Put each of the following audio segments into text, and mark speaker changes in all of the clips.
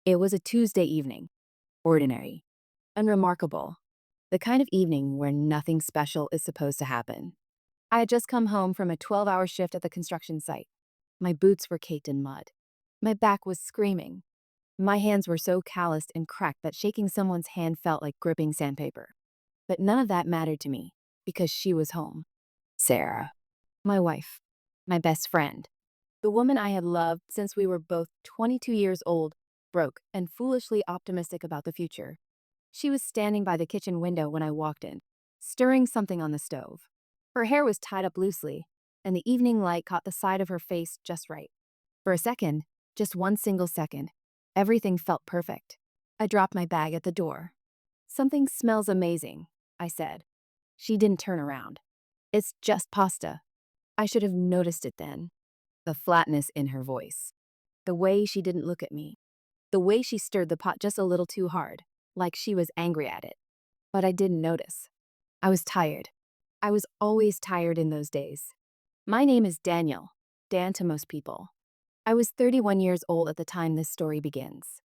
Speaker 1: It was a Tuesday evening. Ordinary. Unremarkable. The kind of evening where nothing special is supposed to happen. I had just come home from a 12-hour shift at the construction site. My boots were caked in mud. My back was screaming. My hands were so calloused and cracked that shaking someone's hand felt like gripping sandpaper. But none of that mattered to me, because she was home. Sarah. My wife. My best friend. The woman I had loved since we were both 22 years old, broke, and foolishly optimistic about the future. She was standing by the kitchen window when I walked in, stirring something on the stove. Her hair was tied up loosely, and the evening light caught the side of her face just right. For a second, just one single second, everything felt perfect. I dropped my bag at the door. "Something smells amazing," I said. She didn't turn around. "It's just pasta." I should have noticed it then. The flatness in her voice. The way she didn't look at me. The way she stirred the pot just a little too hard, like she was angry at it. But I didn't notice. I was tired. I was always tired in those days. My name is Daniel, Dan to most people. I was 31 years old at the time this story begins.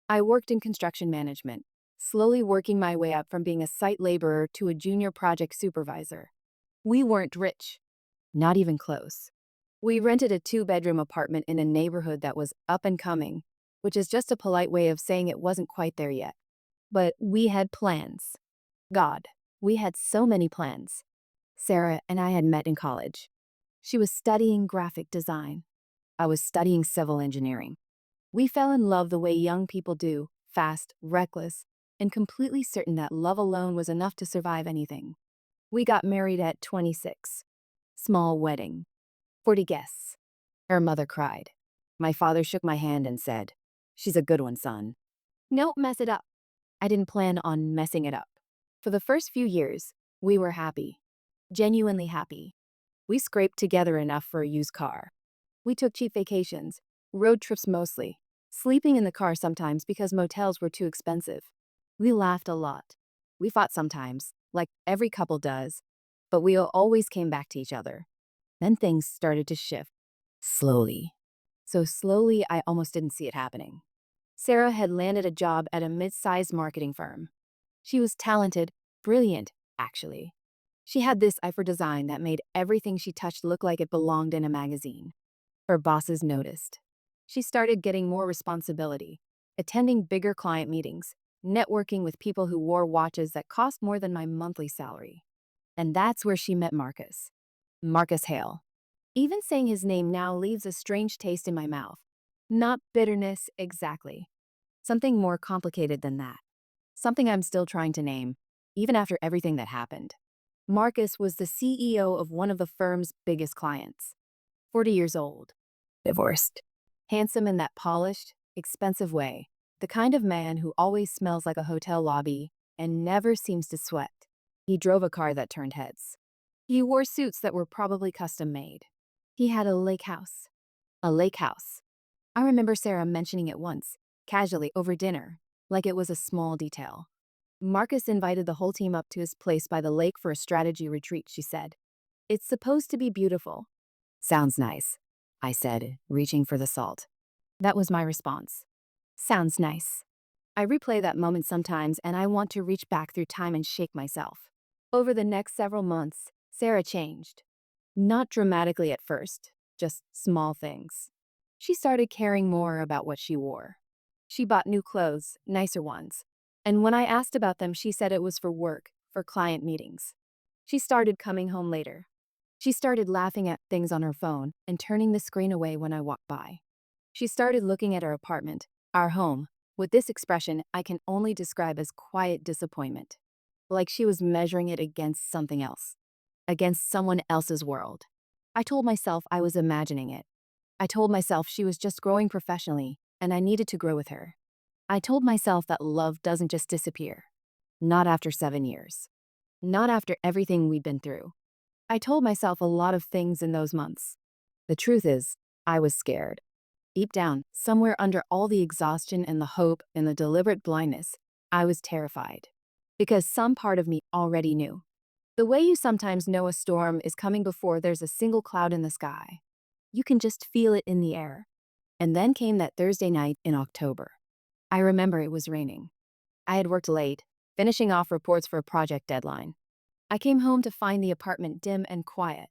Speaker 1: I worked in construction management, slowly working my way up from being a site laborer to a junior project supervisor. We weren't rich. Not even close. We rented a 2-bedroom apartment in a neighborhood that was up and coming, which is just a polite way of saying it wasn't quite there yet. But we had plans. God, we had so many plans. Sarah and I had met in college. She was studying graphic design. I was studying civil engineering. We fell in love the way young people do, fast, reckless, and completely certain that love alone was enough to survive anything. We got married at 26. Small wedding. 40 guests. Her mother cried. My father shook my hand and said, "She's a good one, son. Don't mess it up." I didn't plan on messing it up. For the first few years, we were happy. Genuinely happy. We scraped together enough for a used car. We took cheap vacations, road trips mostly, sleeping in the car sometimes because motels were too expensive. We laughed a lot. We fought sometimes, like every couple does, but we always came back to each other. Then things started to shift. Slowly. So slowly I almost didn't see it happening. Sarah had landed a job at a mid-sized marketing firm. She was talented, brilliant, actually. She had this eye for design that made everything she touched look like it belonged in a magazine. Her bosses noticed. She started getting more responsibility, attending bigger client meetings, networking with people who wore watches that cost more than my monthly salary. And that's where she met Marcus. Marcus Hale. Even saying his name now leaves a strange taste in my mouth. Not bitterness, exactly. Something more complicated than that. Something I'm still trying to name, even after everything that happened. Marcus was the CEO of one of the firm's biggest clients. 40 years old. Divorced. Handsome in that polished, expensive way. The kind of man who always smells like a hotel lobby and never seems to sweat. He drove a car that turned heads. He wore suits that were probably custom made. He had a lake house. A lake house. I remember Sarah mentioning it once, casually over dinner, like it was a small detail. Marcus invited the whole team up to his place by the lake for a strategy retreat, she said. "It's supposed to be beautiful." "Sounds nice," I said, reaching for the salt. That was my response. Sounds nice. I replay that moment sometimes, and I want to reach back through time and shake myself. Over the next several months, Sarah changed. Not dramatically at first, just small things. She started caring more about what she wore. She bought new clothes, nicer ones. And when I asked about them, she said it was for work, for client meetings. She started coming home later. She started laughing at things on her phone and turning the screen away when I walked by. She started looking at our apartment, our home, with this expression I can only describe as quiet disappointment. Like she was measuring it against something else. Against someone else's world. I told myself I was imagining it. I told myself she was just growing professionally, and I needed to grow with her. I told myself that love doesn't just disappear. Not after 7 years. Not after everything we'd been through. I told myself a lot of things in those months. The truth is, I was scared. Deep down, somewhere under all the exhaustion and the hope and the deliberate blindness, I was terrified. Because some part of me already knew. The way you sometimes know a storm is coming before there's a single cloud in the sky. You can just feel it in the air. And then came that Thursday night in October. I remember it was raining. I had worked late, finishing off reports for a project deadline. I came home to find the apartment dim and quiet.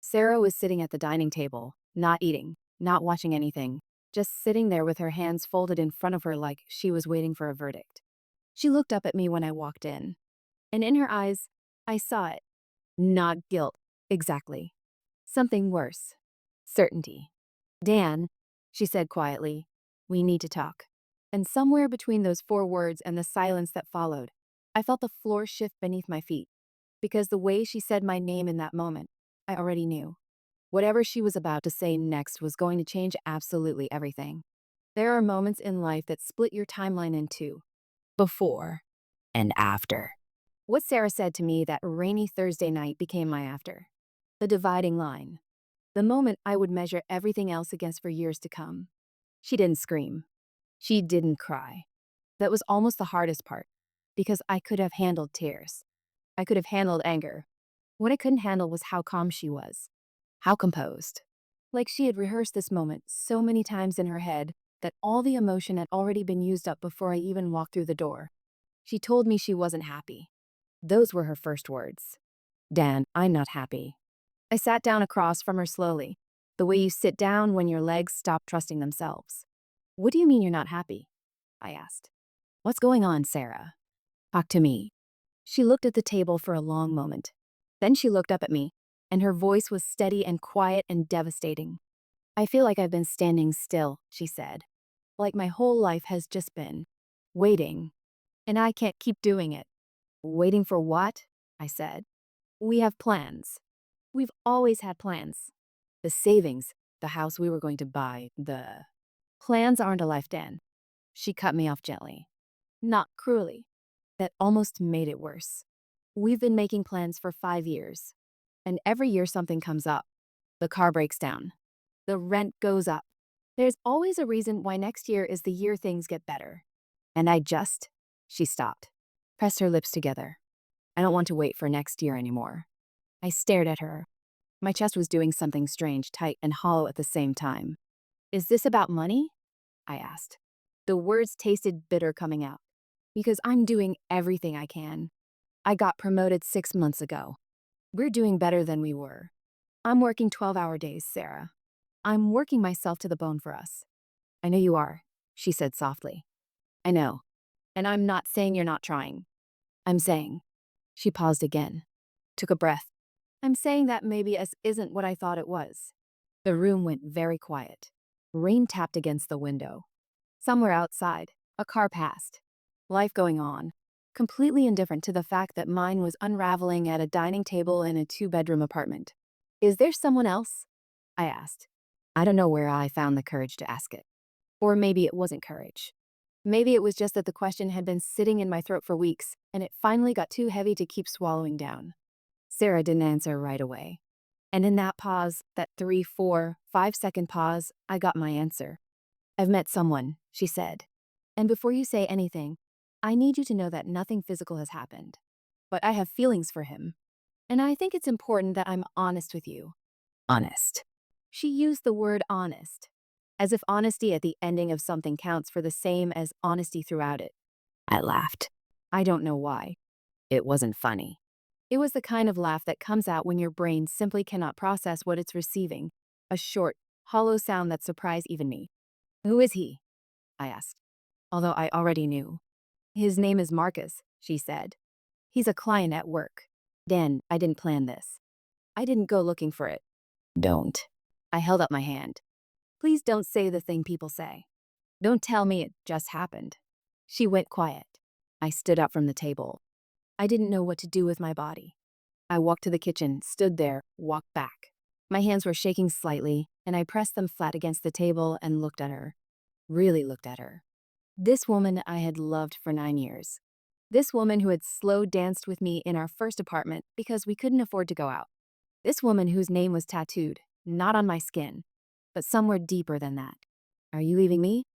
Speaker 1: Sarah was sitting at the dining table, not eating, not watching anything, just sitting there with her hands folded in front of her like she was waiting for a verdict. She looked up at me when I walked in, and in her eyes, I saw it. Not guilt, exactly. Something worse. Certainty. Dan, she said quietly, we need to talk. And somewhere between those four words and the silence that followed, I felt the floor shift beneath my feet. Because the way she said my name in that moment, I already knew. Whatever she was about to say next was going to change absolutely everything. There are moments in life that split your timeline in two: before and after. What Sarah said to me that rainy Thursday night became my after. The dividing line. The moment I would measure everything else against for years to come. She didn't scream. She didn't cry. That was almost the hardest part, because I could have handled tears. I could have handled anger. What I couldn't handle was how calm she was. How composed. Like she had rehearsed this moment so many times in her head that all the emotion had already been used up before I even walked through the door. She told me she wasn't happy. Those were her first words. Dan, I'm not happy. I sat down across from her slowly, the way you sit down when your legs stop trusting themselves. What do you mean you're not happy? I asked. What's going on, Sarah? Talk to me. She looked at the table for a long moment. Then she looked up at me, and her voice was steady and quiet and devastating. I feel like I've been standing still, she said. Like my whole life has just been waiting. And I can't keep doing it. Waiting for what? I said. We have plans. We've always had plans. The savings, the house we were going to buy, the plans aren't a life, Dan. She cut me off gently. Not cruelly. That almost made it worse. We've been making plans for 5 years. And every year something comes up. The car breaks down. The rent goes up. There's always a reason why next year is the year things get better. And she stopped, pressed her lips together. I don't want to wait for next year anymore. I stared at her. My chest was doing something strange, tight and hollow at the same time. Is this about money? I asked. The words tasted bitter coming out. Because I'm doing everything I can. I got promoted 6 months ago. We're doing better than we were. I'm working 12-hour days, Sarah. I'm working myself to the bone for us. I know you are, she said softly. I know. And I'm not saying you're not trying. I'm saying. She paused again, took a breath. I'm saying that maybe us isn't what I thought it was. The room went very quiet. Rain tapped against the window. Somewhere outside, a car passed. Life going on, completely indifferent to the fact that mine was unraveling at a dining table in a 2-bedroom apartment. Is there someone else? I asked. I don't know where I found the courage to ask it. Or maybe it wasn't courage. Maybe it was just that the question had been sitting in my throat for weeks, and it finally got too heavy to keep swallowing down. Sarah didn't answer right away. And in that pause, that 3, 4, 5-second pause, I got my answer. I've met someone, she said. And before you say anything, I need you to know that nothing physical has happened. But I have feelings for him. And I think it's important that I'm honest with you. Honest. She used the word honest, as if honesty at the ending of something counts for the same as honesty throughout it. I laughed. I don't know why. It wasn't funny. It was the kind of laugh that comes out when your brain simply cannot process what it's receiving, a short, hollow sound that surprised even me. Who is he? I asked, although I already knew. His name is Marcus, she said. He's a client at work. Dan, I didn't plan this. I didn't go looking for it. Don't. I held up my hand. Please don't say the thing people say. Don't tell me it just happened. She went quiet. I stood up from the table. I didn't know what to do with my body. I walked to the kitchen, stood there, walked back. My hands were shaking slightly, and I pressed them flat against the table and looked at her. Really looked at her. This woman I had loved for 9 years. This woman who had slow danced with me in our first apartment because we couldn't afford to go out. This woman whose name was tattooed, not on my skin, but somewhere deeper than that. Are you leaving me?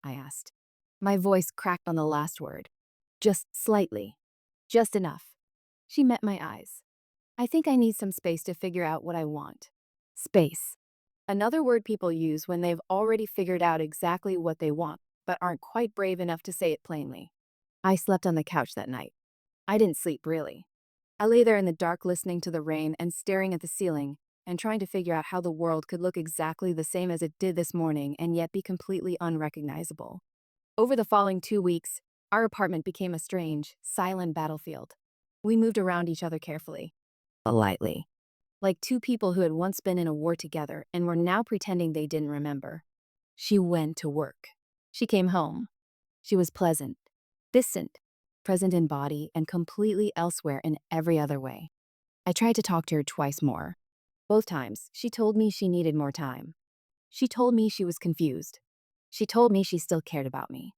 Speaker 1: I asked. My voice cracked on the last word. Just slightly. Just enough. She met my eyes. I think I need some space to figure out what I want. Space. Another word people use when they've already figured out exactly what they want, but aren't quite brave enough to say it plainly. I slept on the couch that night. I didn't sleep, really. I lay there in the dark listening to the rain and staring at the ceiling and trying to figure out how the world could look exactly the same as it did this morning and yet be completely unrecognizable. Over the following 2 weeks, our apartment became a strange, silent battlefield. We moved around each other carefully, politely, like two people who had once been in a war together and were now pretending they didn't remember. She went to work. She came home. She was pleasant, distant, present in body, and completely elsewhere in every other way. I tried to talk to her twice more. Both times, she told me she needed more time. She told me she was confused. She told me she still cared about me.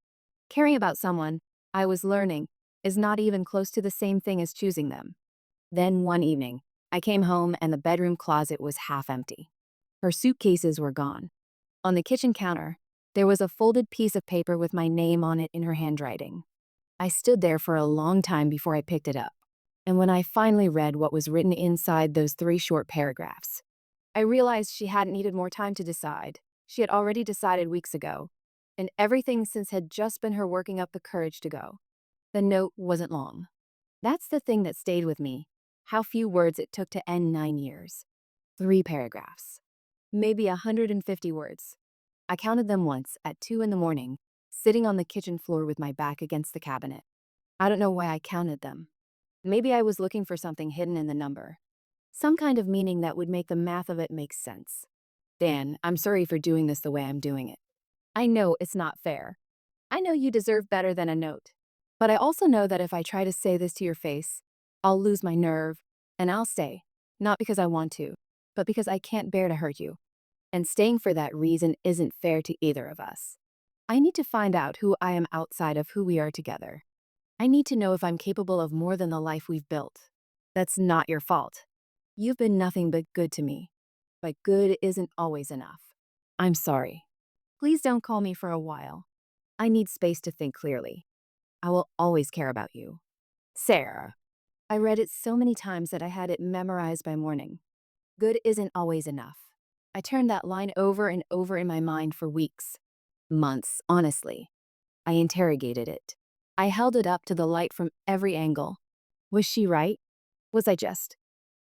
Speaker 1: Caring about someone, I was learning, is not even close to the same thing as choosing them. Then one evening, I came home and the bedroom closet was half empty. Her suitcases were gone. On the kitchen counter, there was a folded piece of paper with my name on it in her handwriting. I stood there for a long time before I picked it up. And when I finally read what was written inside those 3 short paragraphs, I realized she hadn't needed more time to decide. She had already decided weeks ago, and everything since had just been her working up the courage to go. The note wasn't long. That's the thing that stayed with me. How few words it took to end 9 years. 3 paragraphs. Maybe 150 words. I counted them once at 2 in the morning, sitting on the kitchen floor with my back against the cabinet. I don't know why I counted them. Maybe I was looking for something hidden in the number. Some kind of meaning that would make the math of it make sense. Dan, I'm sorry for doing this the way I'm doing it. I know it's not fair. I know you deserve better than a note. But I also know that if I try to say this to your face, I'll lose my nerve, and I'll stay. Not because I want to, but because I can't bear to hurt you. And staying for that reason isn't fair to either of us. I need to find out who I am outside of who we are together. I need to know if I'm capable of more than the life we've built. That's not your fault. You've been nothing but good to me. But good isn't always enough. I'm sorry. Please don't call me for a while. I need space to think clearly. I will always care about you. Sarah. I read it so many times that I had it memorized by morning. Good isn't always enough. I turned that line over and over in my mind for weeks. Months, honestly. I interrogated it. I held it up to the light from every angle. Was she right? Was I just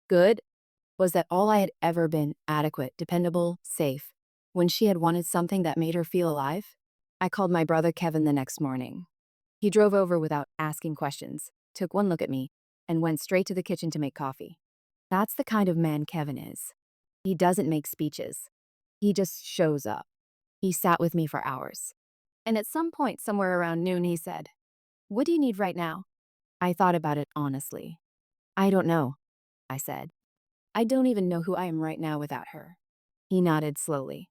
Speaker 1: good? Was that all I had ever been, adequate, dependable, safe, when she had wanted something that made her feel alive? I called my brother Kevin the next morning. He drove over without asking questions, took one look at me, and went straight to the kitchen to make coffee. That's the kind of man Kevin is. He doesn't make speeches. He just shows up. He sat with me for hours. And at some point, somewhere around noon, he said, "What do you need right now?" I thought about it honestly. "I don't know," I said. "I don't even know who I am right now without her." He nodded slowly.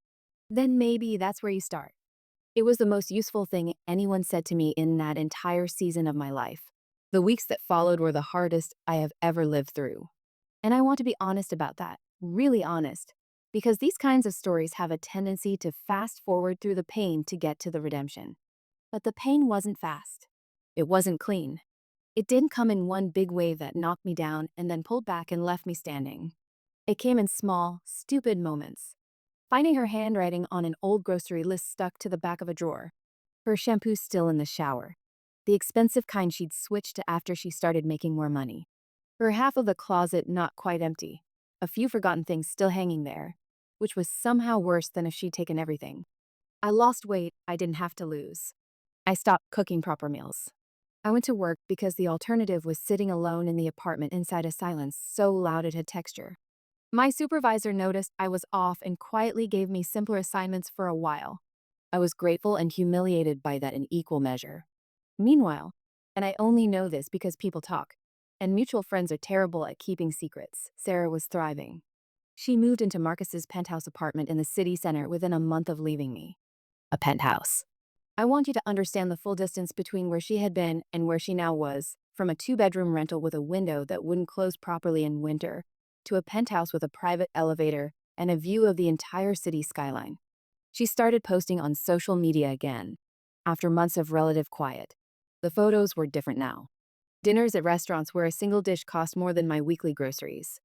Speaker 1: "Then maybe that's where you start." It was the most useful thing anyone said to me in that entire season of my life. The weeks that followed were the hardest I have ever lived through. And I want to be honest about that, really honest, because these kinds of stories have a tendency to fast forward through the pain to get to the redemption. But the pain wasn't fast. It wasn't clean. It didn't come in one big wave that knocked me down and then pulled back and left me standing. It came in small, stupid moments. Finding her handwriting on an old grocery list stuck to the back of a drawer. Her shampoo still in the shower. The expensive kind she'd switched to after she started making more money. Her half of the closet not quite empty. A few forgotten things still hanging there, which was somehow worse than if she'd taken everything. I lost weight I didn't have to lose. I stopped cooking proper meals. I went to work because the alternative was sitting alone in the apartment inside a silence so loud it had texture. My supervisor noticed I was off and quietly gave me simpler assignments for a while. I was grateful and humiliated by that in equal measure. Meanwhile, and I only know this because people talk, and mutual friends are terrible at keeping secrets, Sarah was thriving. She moved into Marcus's penthouse apartment in the city center within a month of leaving me. A penthouse. I want you to understand the full distance between where she had been and where she now was, from a 2-bedroom rental with a window that wouldn't close properly in winter, to a penthouse with a private elevator and a view of the entire city skyline. She started posting on social media again, after months of relative quiet. The photos were different now. Dinners at restaurants where a single dish cost more than my weekly groceries.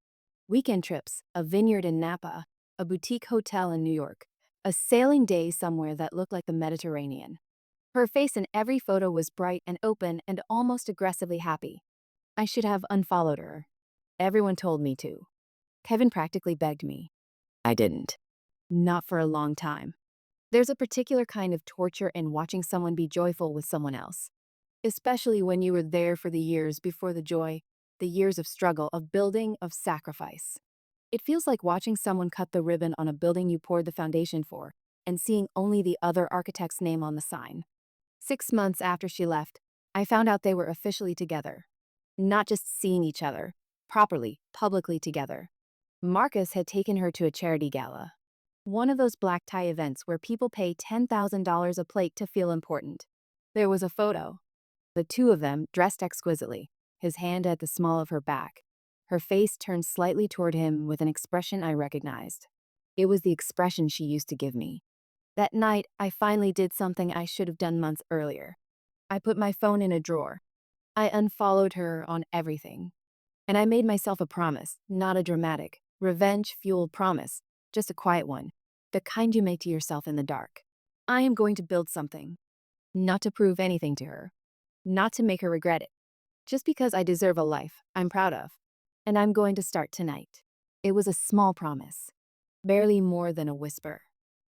Speaker 1: Weekend trips, a vineyard in Napa, a boutique hotel in New York, a sailing day somewhere that looked like the Mediterranean. Her face in every photo was bright and open and almost aggressively happy. I should have unfollowed her. Everyone told me to. Kevin practically begged me. I didn't. Not for a long time. There's a particular kind of torture in watching someone be joyful with someone else, especially when you were there for the years before the joy, the years of struggle, of building, of sacrifice. It feels like watching someone cut the ribbon on a building you poured the foundation for and seeing only the other architect's name on the sign. 6 months after she left, I found out they were officially together. Not just seeing each other, properly, publicly together. Marcus had taken her to a charity gala. One of those black tie events where people pay $10,000 a plate to feel important. There was a photo. The two of them, dressed exquisitely, his hand at the small of her back, her face turned slightly toward him with an expression I recognized. It was the expression she used to give me. That night, I finally did something I should have done months earlier. I put my phone in a drawer. I unfollowed her on everything. And I made myself a promise, not a dramatic, revenge-fueled promise, just a quiet one, the kind you make to yourself in the dark. I am going to build something. Not to prove anything to her. Not to make her regret it. Just because I deserve a life I'm proud of. And I'm going to start tonight. It was a small promise. Barely more than a whisper.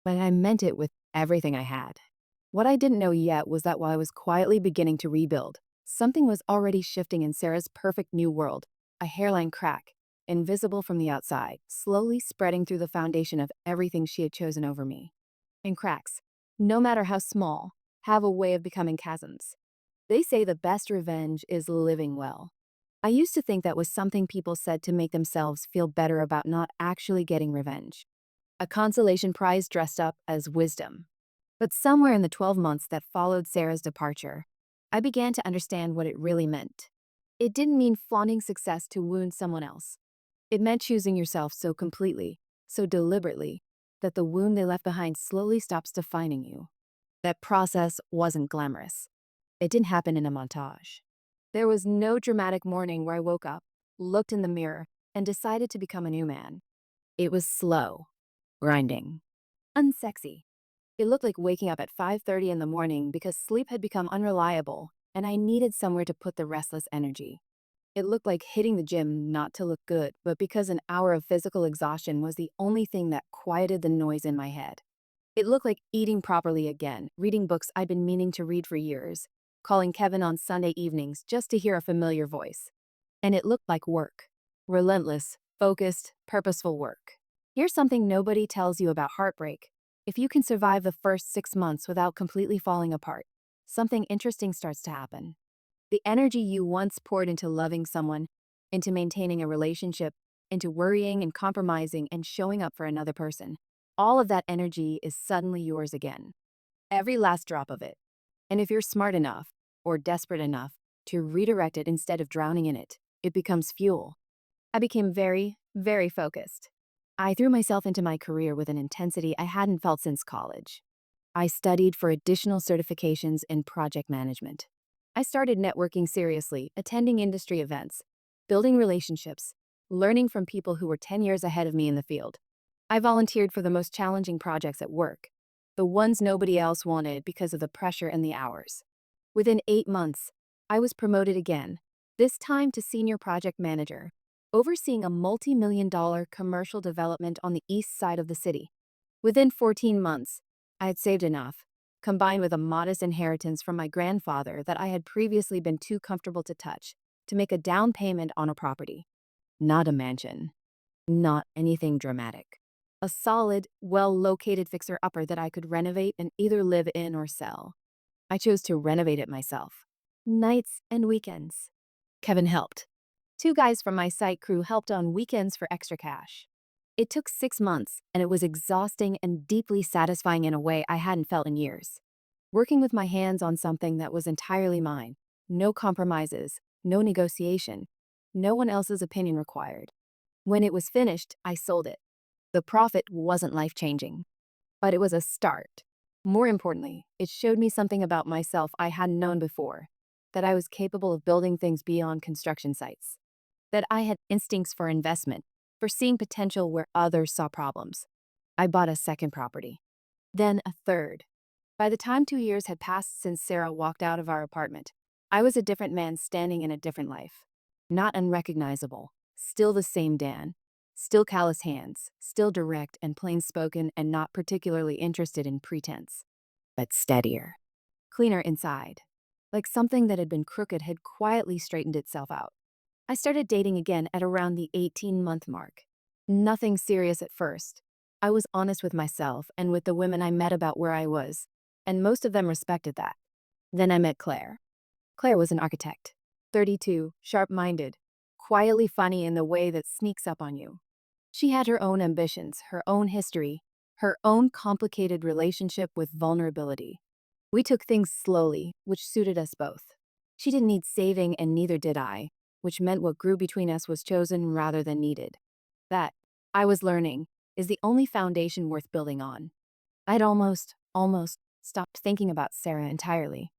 Speaker 1: But I meant it with everything I had. What I didn't know yet was that while I was quietly beginning to rebuild, something was already shifting in Sarah's perfect new world, a hairline crack, invisible from the outside, slowly spreading through the foundation of everything she had chosen over me. And cracks, no matter how small, have a way of becoming chasms. They say the best revenge is living well. I used to think that was something people said to make themselves feel better about not actually getting revenge. A consolation prize dressed up as wisdom. But somewhere in the 12 months that followed Sarah's departure, I began to understand what it really meant. It didn't mean flaunting success to wound someone else. It meant choosing yourself so completely, so deliberately, that the wound they left behind slowly stops defining you. That process wasn't glamorous. It didn't happen in a montage. There was no dramatic morning where I woke up, looked in the mirror, and decided to become a new man. It was slow, grinding, unsexy. It looked like waking up at 5:30 in the morning because sleep had become unreliable and I needed somewhere to put the restless energy. It looked like hitting the gym not to look good, but because an hour of physical exhaustion was the only thing that quieted the noise in my head. It looked like eating properly again, reading books I'd been meaning to read for years, calling Kevin on Sunday evenings just to hear a familiar voice. And it looked like work. Relentless, focused, purposeful work. Here's something nobody tells you about heartbreak. If you can survive the first 6 months without completely falling apart, something interesting starts to happen. The energy you once poured into loving someone, into maintaining a relationship, into worrying and compromising and showing up for another person, all of that energy is suddenly yours again. Every last drop of it. And if you're smart enough, or desperate enough, to redirect it instead of drowning in it, it becomes fuel. I became very, very focused. I threw myself into my career with an intensity I hadn't felt since college. I studied for additional certifications in project management. I started networking seriously, attending industry events, building relationships, learning from people who were 10 years ahead of me in the field. I volunteered for the most challenging projects at work, the ones nobody else wanted because of the pressure and the hours. Within 8 months, I was promoted again, this time to senior project manager, overseeing a multi-million-dollar commercial development on the east side of the city. Within 14 months, I had saved enough, combined with a modest inheritance from my grandfather that I had previously been too comfortable to touch, to make a down payment on a property. Not a mansion. Not anything dramatic. A solid, well-located fixer-upper that I could renovate and either live in or sell. I chose to renovate it myself. Nights and weekends. Kevin helped. 2 guys from my site crew helped on weekends for extra cash. It took 6 months, and it was exhausting and deeply satisfying in a way I hadn't felt in years. Working with my hands on something that was entirely mine. No compromises, no negotiation, no one else's opinion required. When it was finished, I sold it. The profit wasn't life-changing, but it was a start. More importantly, it showed me something about myself I hadn't known before, that I was capable of building things beyond construction sites, that I had instincts for investment, for seeing potential where others saw problems. I bought a second property, then a third. By the time 2 years had passed since Sarah walked out of our apartment, I was a different man standing in a different life. Not unrecognizable, still the same Dan. Still callous hands, still direct and plain spoken and not particularly interested in pretense. But steadier. Cleaner inside. Like something that had been crooked had quietly straightened itself out. I started dating again at around the 18-month mark. Nothing serious at first. I was honest with myself and with the women I met about where I was, and most of them respected that. Then I met Claire. Claire was an architect. 32, sharp-minded, quietly funny in the way that sneaks up on you. She had her own ambitions, her own history, her own complicated relationship with vulnerability. We took things slowly, which suited us both. She didn't need saving and neither did I, which meant what grew between us was chosen rather than needed. That, I was learning, is the only foundation worth building on. I'd almost stopped thinking about Sarah entirely.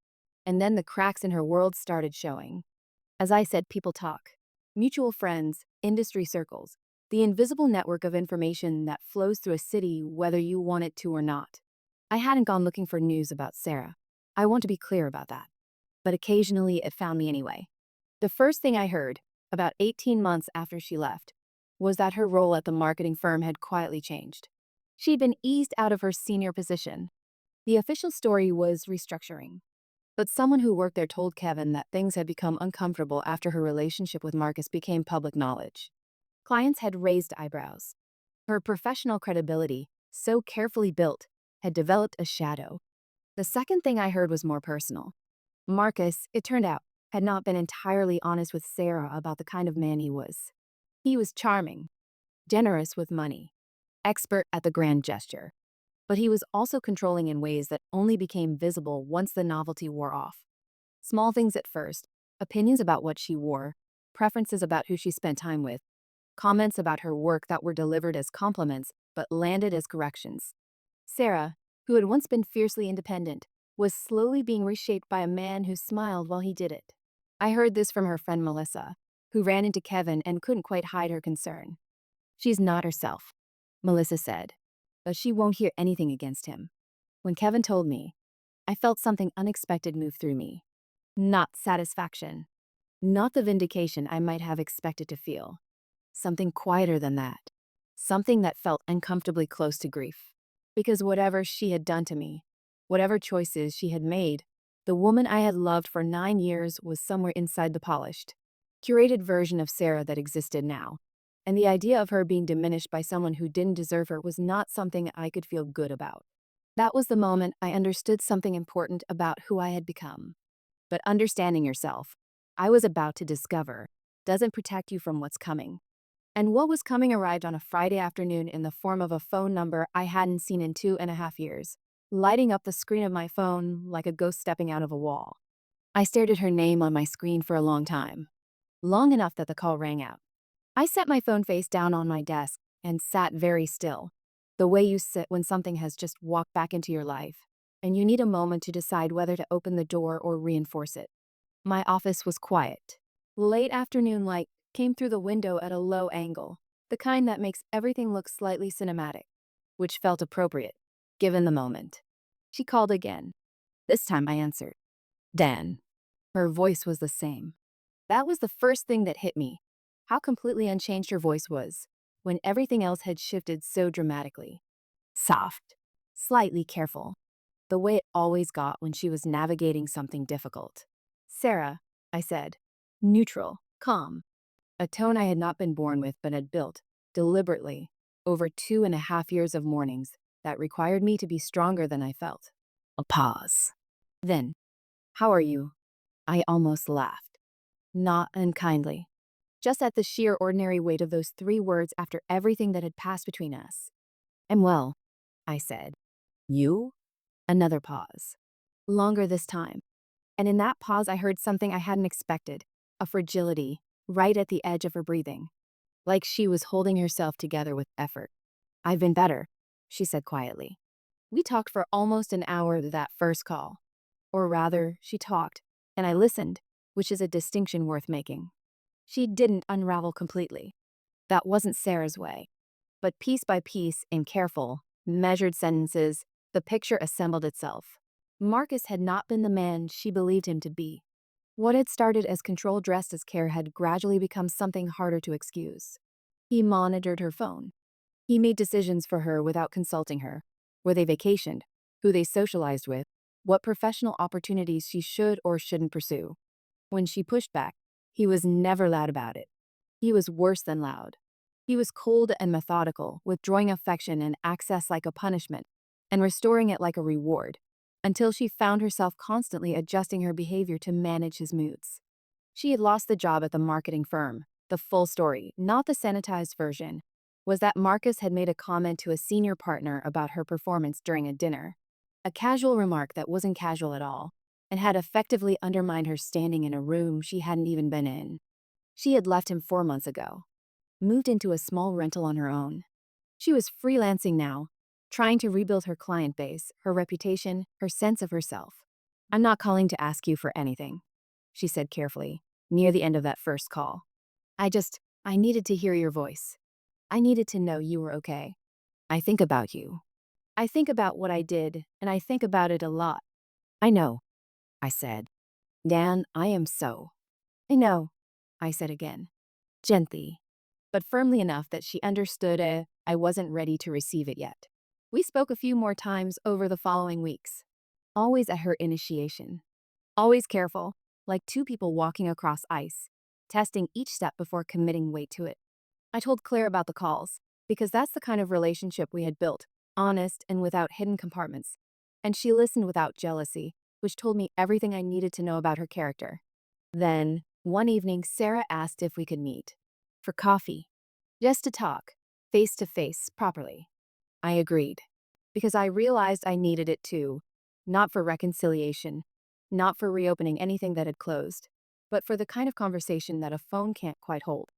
Speaker 1: And then the cracks in her world started showing. As I said, people talk. Mutual friends, industry circles, the invisible network of information that flows through a city whether you want it to or not. I hadn't gone looking for news about Sarah. I want to be clear about that. But occasionally it found me anyway. The first thing I heard, about 18 months after she left, was that her role at the marketing firm had quietly changed. She'd been eased out of her senior position. The official story was restructuring. But someone who worked there told Kevin that things had become uncomfortable after her relationship with Marcus became public knowledge. Clients had raised eyebrows. Her professional credibility, so carefully built, had developed a shadow. The second thing I heard was more personal. Marcus, it turned out, had not been entirely honest with Sarah about the kind of man he was. He was charming, generous with money, expert at the grand gesture. But he was also controlling in ways that only became visible once the novelty wore off. Small things at first, opinions about what she wore, preferences about who she spent time with, comments about her work that were delivered as compliments but landed as corrections. Sarah, who had once been fiercely independent, was slowly being reshaped by a man who smiled while he did it. I heard this from her friend Melissa, who ran into Kevin and couldn't quite hide her concern. "She's not herself," Melissa said, "but she won't hear anything against him." When Kevin told me, I felt something unexpected move through me. Not satisfaction. Not the vindication I might have expected to feel. Something quieter than that. Something that felt uncomfortably close to grief. Because whatever she had done to me, whatever choices she had made, the woman I had loved for 9 years was somewhere inside the polished, curated version of Sarah that existed now. And the idea of her being diminished by someone who didn't deserve her was not something I could feel good about. That was the moment I understood something important about who I had become. But understanding yourself, I was about to discover, doesn't protect you from what's coming. And what was coming arrived on a Friday afternoon in the form of a phone number I hadn't seen in 2.5 years, lighting up the screen of my phone like a ghost stepping out of a wall. I stared at her name on my screen for a long time. Long enough that the call rang out. I set my phone face down on my desk and sat very still, the way you sit when something has just walked back into your life, and you need a moment to decide whether to open the door or reinforce it. My office was quiet. Late afternoon light came through the window at a low angle, the kind that makes everything look slightly cinematic, which felt appropriate, given the moment. She called again. This time I answered. "Dan." Her voice was the same. That was the first thing that hit me. How completely unchanged her voice was, when everything else had shifted so dramatically. Soft, slightly careful, the way it always got when she was navigating something difficult. "Sarah," I said. Neutral, calm. A tone I had not been born with but had built, deliberately, over 2.5 years of mornings that required me to be stronger than I felt. A pause. Then, "How are you?" I almost laughed. Not unkindly. Just at the sheer ordinary weight of those 3 words after everything that had passed between us. "I'm well," I said. "You?" Another pause. Longer this time. And in that pause I heard something I hadn't expected, a fragility, right at the edge of her breathing. Like she was holding herself together with effort. "I've been better," she said quietly. We talked for almost an hour that first call. Or rather, she talked, and I listened, which is a distinction worth making. She didn't unravel completely. That wasn't Sarah's way. But piece by piece, in careful, measured sentences, the picture assembled itself. Marcus had not been the man she believed him to be. What had started as control dressed as care had gradually become something harder to excuse. He monitored her phone. He made decisions for her without consulting her: where they vacationed, who they socialized with, what professional opportunities she should or shouldn't pursue. When she pushed back, he was never loud about it. He was worse than loud. He was cold and methodical, withdrawing affection and access like a punishment, and restoring it like a reward, until she found herself constantly adjusting her behavior to manage his moods. She had lost the job at the marketing firm. The full story, not the sanitized version, was that Marcus had made a comment to a senior partner about her performance during a dinner. A casual remark that wasn't casual at all, and had effectively undermined her standing in a room she hadn't even been in. She had left him 4 months ago, moved into a small rental on her own. She was freelancing now, trying to rebuild her client base, her reputation, her sense of herself. "I'm not calling to ask you for anything," she said carefully, near the end of that first call. I needed to hear your voice. I needed to know you were okay. I think about you. I think about what I did, and I think about it a lot." "I know," I said. "Dan, I am so." "I know," I said again, gently, but firmly enough that she understood I wasn't ready to receive it yet. We spoke a few more times over the following weeks, always at her initiation, always careful, like two people walking across ice, testing each step before committing weight to it. I told Claire about the calls, because that's the kind of relationship we had built, honest and without hidden compartments. And she listened without jealousy, which told me everything I needed to know about her character. Then, one evening, Sarah asked if we could meet. For coffee. Just to talk, face to face, properly. I agreed, because I realized I needed it too, not for reconciliation, not for reopening anything that had closed, but for the kind of conversation that a phone can't quite hold.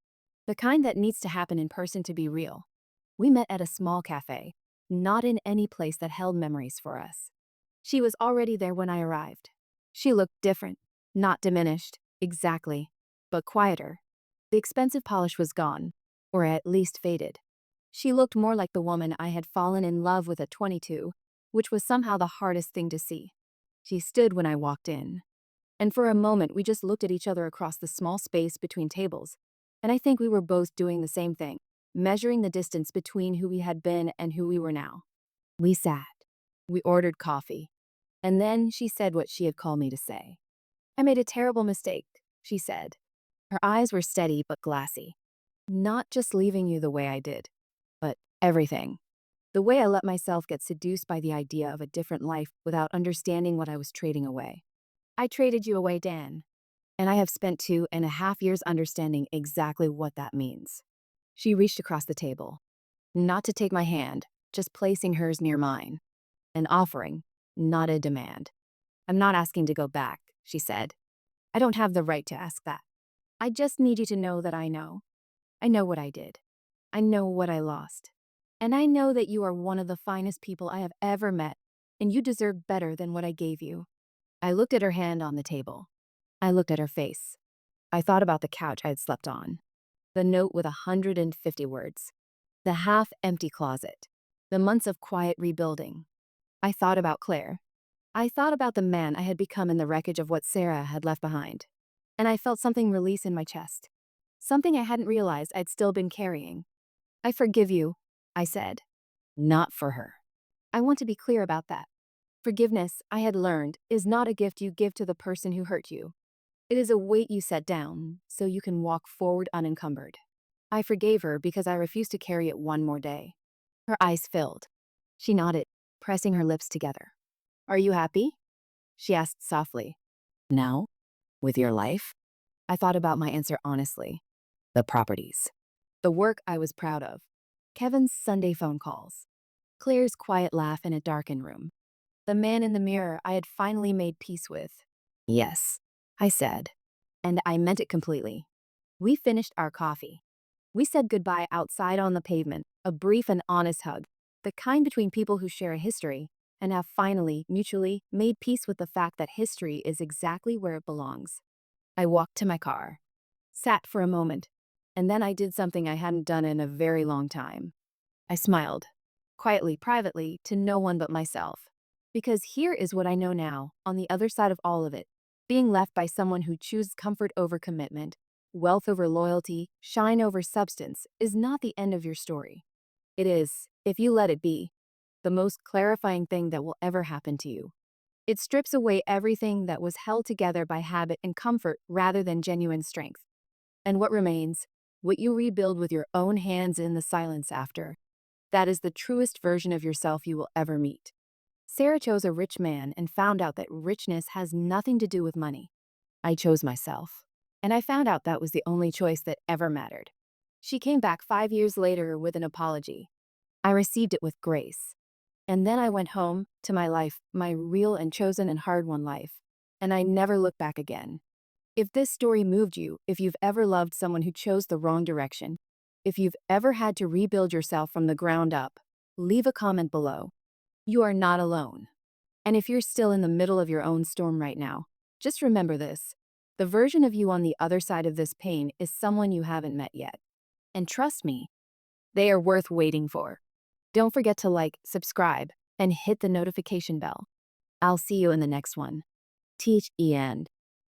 Speaker 1: The kind that needs to happen in person to be real. We met at a small cafe, not in any place that held memories for us. She was already there when I arrived. She looked different, not diminished, exactly, but quieter. The expensive polish was gone, or at least faded. She looked more like the woman I had fallen in love with at 22, which was somehow the hardest thing to see. She stood when I walked in, and for a moment we just looked at each other across the small space between tables, and I think we were both doing the same thing, measuring the distance between who we had been and who we were now. We sat. We ordered coffee. And then she said what she had called me to say. "I made a terrible mistake," she said. Her eyes were steady but glassy. "Not just leaving you the way I did, but everything. The way I let myself get seduced by the idea of a different life without understanding what I was trading away. I traded you away, Dan. And I have spent 2.5 years understanding exactly what that means." She reached across the table, not to take my hand, just placing hers near mine. An offering, not a demand. "I'm not asking to go back," she said. "I don't have the right to ask that. I just need you to know that I know. I know what I did. I know what I lost. And I know that you are one of the finest people I have ever met, and you deserve better than what I gave you." I looked at her hand on the table. I looked at her face. I thought about the couch I had slept on, the note with 150 words, the half-empty closet, the months of quiet rebuilding. I thought about Claire. I thought about the man I had become in the wreckage of what Sarah had left behind. And I felt something release in my chest. Something I hadn't realized I'd still been carrying. "I forgive you," I said. Not for her. I want to be clear about that. Forgiveness, I had learned, is not a gift you give to the person who hurt you. It is a weight you set down so you can walk forward unencumbered. I forgave her because I refused to carry it one more day. Her eyes filled. She nodded, pressing her lips together. "Are you happy?" she asked softly. "Now? With your life?" I thought about my answer honestly. The properties. The work I was proud of. Kevin's Sunday phone calls. Claire's quiet laugh in a darkened room. The man in the mirror I had finally made peace with. "Yes," I said. And I meant it completely. We finished our coffee. We said goodbye outside on the pavement, a brief and honest hug, the kind between people who share a history and have finally, mutually, made peace with the fact that history is exactly where it belongs. I walked to my car, sat for a moment, and then I did something I hadn't done in a very long time. I smiled, quietly, privately, to no one but myself. Because here is what I know now, on the other side of all of it, being left by someone who chooses comfort over commitment, wealth over loyalty, shine over substance, is not the end of your story. It is, if you let it be, the most clarifying thing that will ever happen to you. It strips away everything that was held together by habit and comfort rather than genuine strength. And what remains? What you rebuild with your own hands in the silence after. That is the truest version of yourself you will ever meet. Sarah chose a rich man and found out that richness has nothing to do with money. I chose myself. And I found out that was the only choice that ever mattered. She came back 5 years later with an apology. I received it with grace. And then I went home to my life, my real and chosen and hard-won life. And I never looked back again. If this story moved you, if you've ever loved someone who chose the wrong direction, if you've ever had to rebuild yourself from the ground up, leave a comment below. You are not alone. And if you're still in the middle of your own storm right now, just remember this. The version of you on the other side of this pain is someone you haven't met yet. And trust me, they are worth waiting for. Don't forget to like, subscribe, and hit the notification bell. I'll see you in the next one. Teach End.